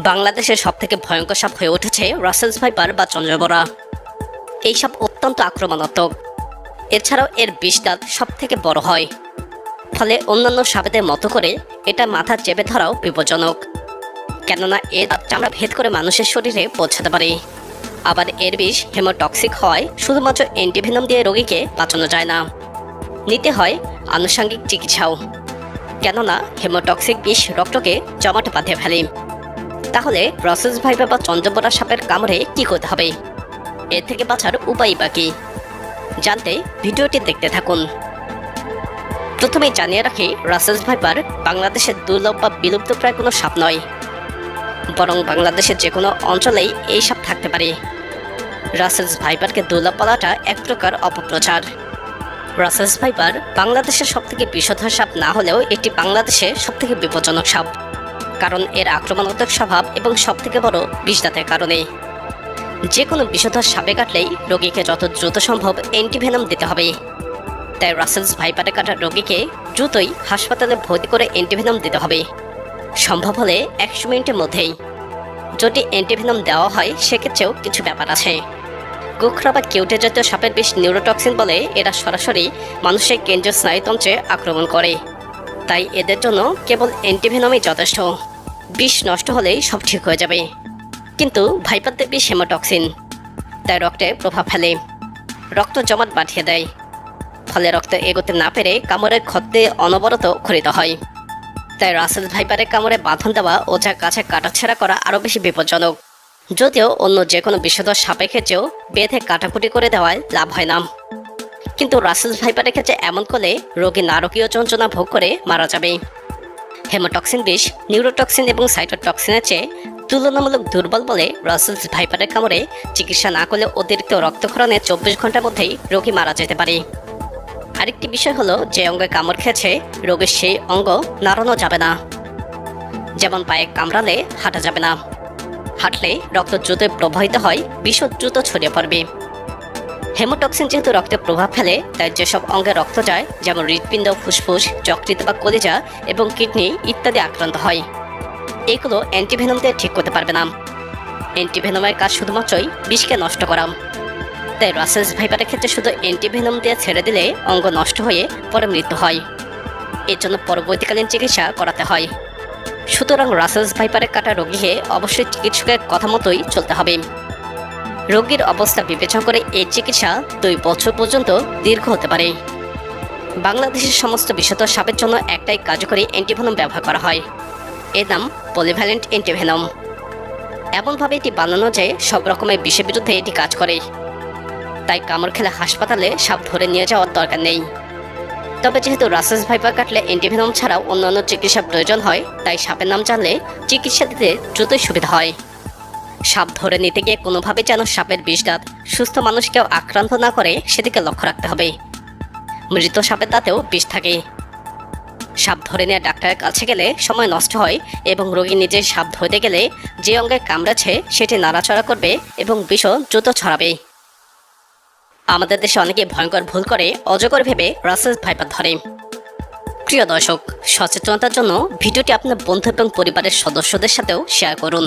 বাংলাদেশের সবথেকে ভয়ঙ্কর সাপ হয়ে উঠেছে রাসেলস ভাইপার বা চন্দ্রবোরা। এই সাপ অত্যন্ত আক্রমণাত্মক। এছাড়াও এর বিষ দাঁত সব থেকে বড় হয়, ফলে অন্যান্য সাপেদের মতো করে এটা মাথা চেপে ধরাও বিপজ্জনক, কেননা এর দাঁত চামড়া ভেদ করে মানুষের শরীরে পৌঁছাতে পারে। আবার এর বিষ হেমোটক্সিক হওয়ায় শুধুমাত্র অ্যান্টিভেনম দিয়ে রোগীকে বাঁচানো যায় না, নিতে হয় আনুষঙ্গিক চিকিৎসাও, কেননা হেমোটক্সিক বিষ রক্তকে জমাটে বাঁধিয়ে ফেলে। তাহলে রাসেলস ভাইপার বা চন্দ্রবোরা সাপের কামড়ে কি করতে হবে, এর থেকে বাঁচার উপায় বা কি, জানতে ভিডিওটি দেখতে থাকুন। প্রথমেই জানিয়ে রাখি, রাসেলস ভাইপার বাংলাদেশের দুর্লভ বা বিলুপ্ত প্রায় কোনো সাপ নয়, বরং বাংলাদেশের যে কোনো অঞ্চলেই এই সাপ থাকতে পারে। রাসেলস ভাইপারকে দুর্লভ বলাটা এক প্রকার অপপ্রচার। রাসেলস ভাইপার বাংলাদেশের সবথেকে বিষধর সাপ না হলেও এটি বাংলাদেশের সবথেকে বিপজ্জনক সাপ, কারণ এর আক্রমণাত্মক স্বভাব এবং সবথেকে বড় বিষদাঁতের কারণে। যে কোনো বিষধর সাপে কাটলেই রোগীকে যত দ্রুত সম্ভব অ্যান্টিভেনম দিতে হবে। তাই রাসেলস ভাইপারে কাটা রোগীকে দ্রুতই হাসপাতালে ভর্তি করে অ্যান্টিভেনম দিতে হবে, সম্ভব হলে 100 মিনিটের মধ্যেই। যদি অ্যান্টিভেনম দেওয়া হয় সেক্ষেত্রেও কিছু ব্যাপার আছে। গোখরা বা কেউটে জাতীয় সাপের বিষ নিউরোটক্সিন বলে এরা সরাসরি মানুষের কেন্দ্রীয় স্নায়ুতন্ত্রে আক্রমণ করে, তাই এদের জন্য কেবল অ্যান্টিভেনমই যথেষ্ট। বিষ নষ্ট হলেই সব ঠিক হয়ে যাবে। কিন্তু ভাইপারদের বিষ হেমোটক্সিন, তাই রক্তে প্রভাব ফেলে, রক্ত জমাট বাঁধিয়ে দেয়, ফলে রক্ত এগোতে না পেরে কামড়ের ক্ষতে অনবরত ক্ষরিত হয়। তাই রাসেলস ভাইপারের কামড়ে বাঁধন দেওয়া ও যা কাছে কাটাছেঁড়া করা আরও বেশি বিপজ্জনক। যদিও অন্য যে কোনো বিষধর সাপের ক্ষেত্রেও বেঁধে কাটাকুটি করে দেওয়ায় লাভ হয় না, কিন্তু রাসেলস ভাইপারের ক্ষেত্রে এমন করলে রোগী নারকীয় যন্ত্রণা ভোগ করে মারা যাবে। হেমোটক্সিন বিষ নিউরোটক্সিন এবং সাইটোটক্সিনের চেয়ে তুলনামূলক দুর্বল বলে রাসেলস ভাইপারের কামড়ে চিকিৎসা না করলে অতিরিক্ত রক্তক্ষরণে 24 ঘন্টার মধ্যেই রোগী মারা যেতে পারে। আরেকটি বিষয় হলো, যে অঙ্গে কামড় খেয়েছে রোগীর সেই অঙ্গ নাড়ানো যাবে না। যেমন পায়ে কামড়ালে হাঁটা যাবে না, হাঁটলে রক্ত দ্রুত প্রবাহিত হয়, বিষ দ্রুত ছড়িয়ে পড়বে। হেমোটক্সিন যেহেতু রক্তে প্রভাব ফেলে, তাই যেসব অঙ্গে রক্ত যায়, যেমন হৃৎপিণ্ড, ফুসফুস, যকৃৎ বা কলিজা এবং কিডনি ইত্যাদি আক্রান্ত হয়, এগুলো অ্যান্টিভেনম দিয়ে ঠিক করতে পারবে না। অ্যান্টিভেনমের কাজ শুধুমাত্রই বিষকে নষ্ট করা। তাই রাসেলস ভাইপারের ক্ষেত্রে শুধু অ্যান্টিভেনম দিয়ে ছেড়ে দিলে অঙ্গ নষ্ট হয়ে পরে মৃত্যু হয়, এর জন্য পরবর্তীকালীন চিকিৎসা করাতে হয়। সুতরাং রাসেলস ভাইপারের কাটা রোগীকে অবশ্যই চিকিৎসকের কথা মতোই চলতে হবে। রোগীর অবস্থা বিবেচনা করে এই চিকিৎসা 2 বছর পর্যন্ত দীর্ঘ হতে পারে। বাংলাদেশের সমস্ত বিষধর সাপের জন্য একটাই কার্যকরী অ্যান্টিভেনম ব্যবহার করা হয়, এর নাম পলিভ্যালেন্ট অ্যান্টিভেনম। এমনভাবে এটি বানানো যে সব রকমের বিষের বিরুদ্ধে এটি কাজ করে, তাই কামড় খেলে হাসপাতালে সাপ ধরে নিয়ে যাওয়ার দরকার নেই। তবে যেহেতু রাসেলস ভাইপার কাটলে অ্যান্টিভেনম ছাড়াও অন্যান্য চিকিৎসার প্রয়োজন হয়, তাই সাপের নাম জানলে চিকিৎসা দিতে দ্রুতই সুবিধা হয়। সাপ ধরে নিতে গিয়ে কোনোভাবে যেন সাপের বিষ দাঁত সুস্থ মানুষকেও আক্রান্ত না করে সেদিকে লক্ষ্য রাখতে হবে। মৃত সাপের দাঁতেও বিষ থাকে। সাপ ধরে নিয়ে ডাক্তারের কাছে গেলে সময় নষ্ট হয় এবং রোগী নিজে সাপ ধরতে গেলে যে অঙ্গে কামড়েছে সেটি নাড়াচড়া করবে এবং বিষও দ্রুত ছড়াবে। আমাদের দেশে অনেকে ভয়ঙ্কর ভুল করে অজগর ভেবে রাসেলস ভাইপার ধরে। প্রিয় দর্শক, সচেতনতার জন্য ভিডিওটি আপনার বন্ধু এবং পরিবারের সদস্যদের সাথেও শেয়ার করুন।